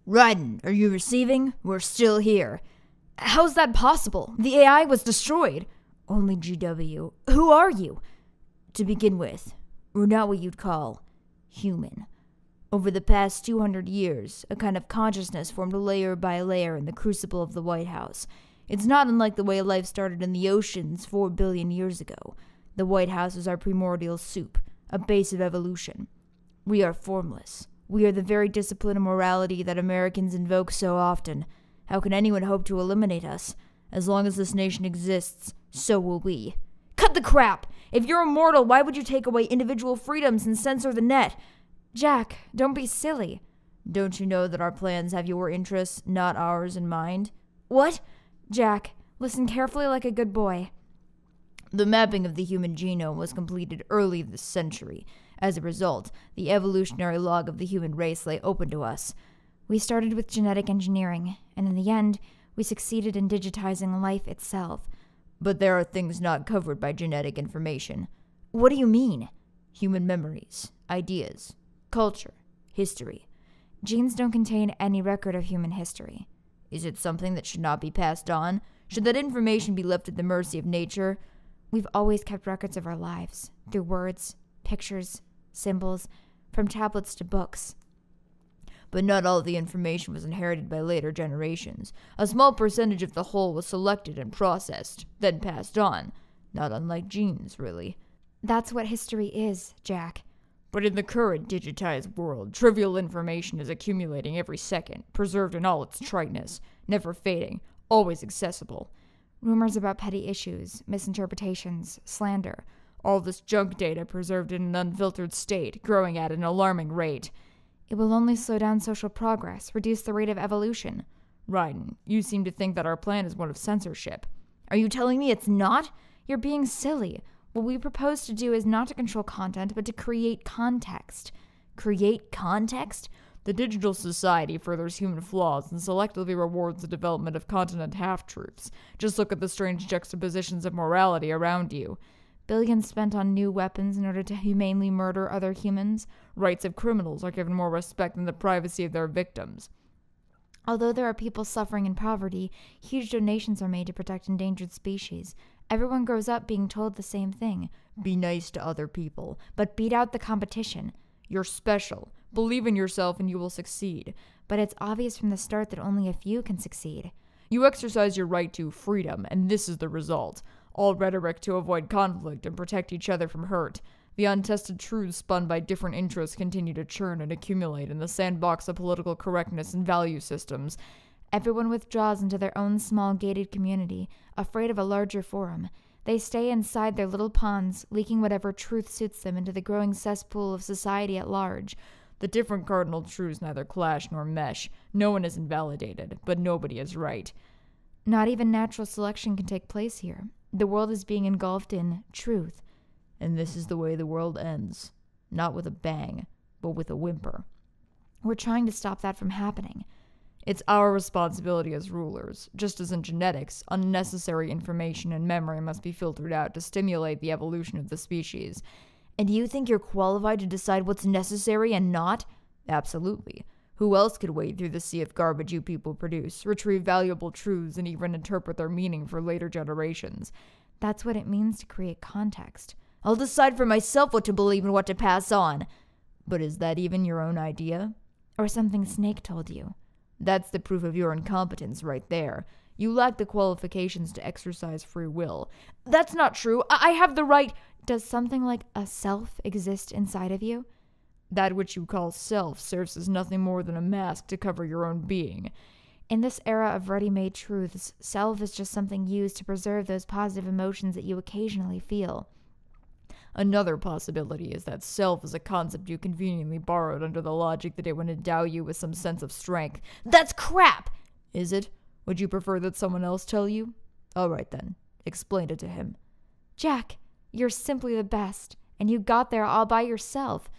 Raiden, are you receiving? We're still here. How's that possible? The AI was destroyed. Only GW. Who are you? To begin with, we're not what you'd call human. Over the past 200 years, a kind of consciousness formed layer by layer in the crucible of the White House. It's not unlike the way life started in the oceans 4 billion years ago. The White House is our primordial soup, a base of evolution. We are formless. We are the very discipline and morality that Americans invoke so often. How can anyone hope to eliminate us? As long as this nation exists, so will we. Cut the crap! If you're immortal, why would you take away individual freedoms and censor the net? Jack, don't be silly. Don't you know that our plans have your interests, not ours, in mind? What? Jack, listen carefully like a good boy. The mapping of the human genome was completed early this century. As a result, the evolutionary log of the human race lay open to us. We started with genetic engineering, and in the end, we succeeded in digitizing life itself. But there are things not covered by genetic information. What do you mean? Human memories, ideas, culture, history. Genes don't contain any record of human history. Is it something that should not be passed on? Should that information be left at the mercy of nature? We've always kept records of our lives, through words, pictures, symbols, from tablets to books. But not all the information was inherited by later generations. A small percentage of the whole was selected and processed, then passed on. Not unlike genes, really. That's what history is, Jack. But in the current digitized world, trivial information is accumulating every second, preserved in all its triteness, never fading, always accessible. Rumors about petty issues, misinterpretations, slander. All this junk data preserved in an unfiltered state, growing at an alarming rate. It will only slow down social progress, reduce the rate of evolution. Raiden, you seem to think that our plan is one of censorship. Are you telling me it's not? You're being silly. What we propose to do is not to control content, but to create context. Create context? The digital society furthers human flaws and selectively rewards the development of continent half-truths. Just look at the strange juxtapositions of morality around you. Billions spent on new weapons in order to humanely murder other humans. Rights of criminals are given more respect than the privacy of their victims. Although there are people suffering in poverty, huge donations are made to protect endangered species. Everyone grows up being told the same thing. Be nice to other people. But beat out the competition. You're special. Believe in yourself and you will succeed. But it's obvious from the start that only a few can succeed. You exercise your right to freedom, and this is the result. All rhetoric to avoid conflict and protect each other from hurt. The untested truths spun by different interests continue to churn and accumulate in the sandbox of political correctness and value systems. Everyone withdraws into their own small gated community, afraid of a larger forum. They stay inside their little ponds, leaking whatever truth suits them into the growing cesspool of society at large. The different cardinal truths neither clash nor mesh. No one is invalidated, but nobody is right. Not even natural selection can take place here. The world is being engulfed in truth. And this is the way the world ends. Not with a bang, but with a whimper. We're trying to stop that from happening. It's our responsibility as rulers. Just as in genetics, unnecessary information and memory must be filtered out to stimulate the evolution of the species. And you think you're qualified to decide what's necessary and not? Absolutely. Who else could wade through the sea of garbage you people produce, retrieve valuable truths, and even interpret their meaning for later generations? That's what it means to create context. I'll decide for myself what to believe and what to pass on. But is that even your own idea? Or something Snake told you? That's the proof of your incompetence right there. You lack the qualifications to exercise free will. That's not true. I have the right. Does something like a self exist inside of you? That which you call self serves as nothing more than a mask to cover your own being. In this era of ready-made truths, self is just something used to preserve those positive emotions that you occasionally feel. Another possibility is that self is a concept you conveniently borrowed under the logic that it would endow you with some sense of strength. That's crap! Is it? Would you prefer that someone else tell you? All right then, explain it to him. Jack, you're simply the best, and you got there all by yourself.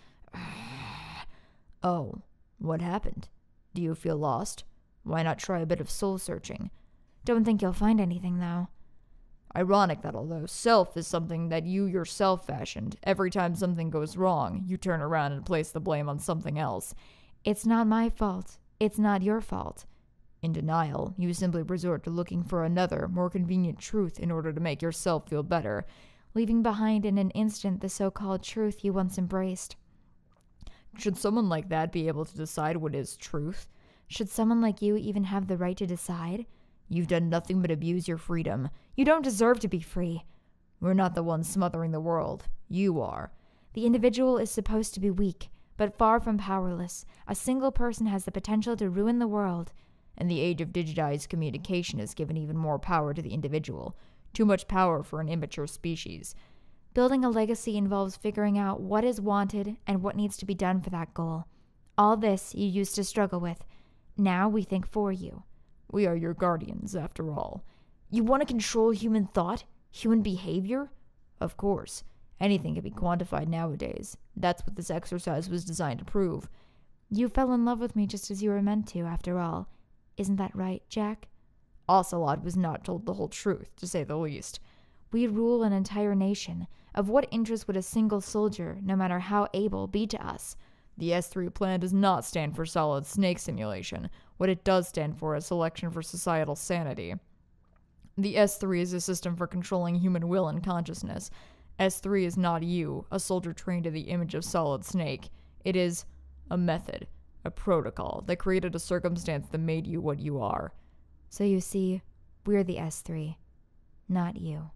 Oh, what happened? Do you feel lost? Why not try a bit of soul-searching? Don't think you'll find anything, though. Ironic that although self is something that you yourself fashioned, every time something goes wrong, you turn around and place the blame on something else. It's not my fault. It's not your fault. In denial, you simply resort to looking for another, more convenient truth in order to make yourself feel better, leaving behind in an instant the so-called truth you once embraced. Should someone like that be able to decide what is truth? Should someone like you even have the right to decide? You've done nothing but abuse your freedom. You don't deserve to be free. We're not the ones smothering the world. You are. The individual is supposed to be weak, but far from powerless. A single person has the potential to ruin the world. And the age of digitized communication has given even more power to the individual. Too much power for an immature species. Building a legacy involves figuring out what is wanted and what needs to be done for that goal. All this you used to struggle with. Now we think for you. We are your guardians, after all. You want to control human thought? Human behavior? Of course. Anything can be quantified nowadays. That's what this exercise was designed to prove. You fell in love with me just as you were meant to, after all. Isn't that right, Jack? Ocelot was not told the whole truth, to say the least. We rule an entire nation. Of what interest would a single soldier, no matter how able, be to us? The S3 plan does not stand for solid snake simulation. What it does stand for is selection for societal sanity. The S3 is a system for controlling human will and consciousness. S3 is not you, a soldier trained in the image of Solid Snake. It is a method, a protocol that created a circumstance that made you what you are. So you see, we're the S3, not you.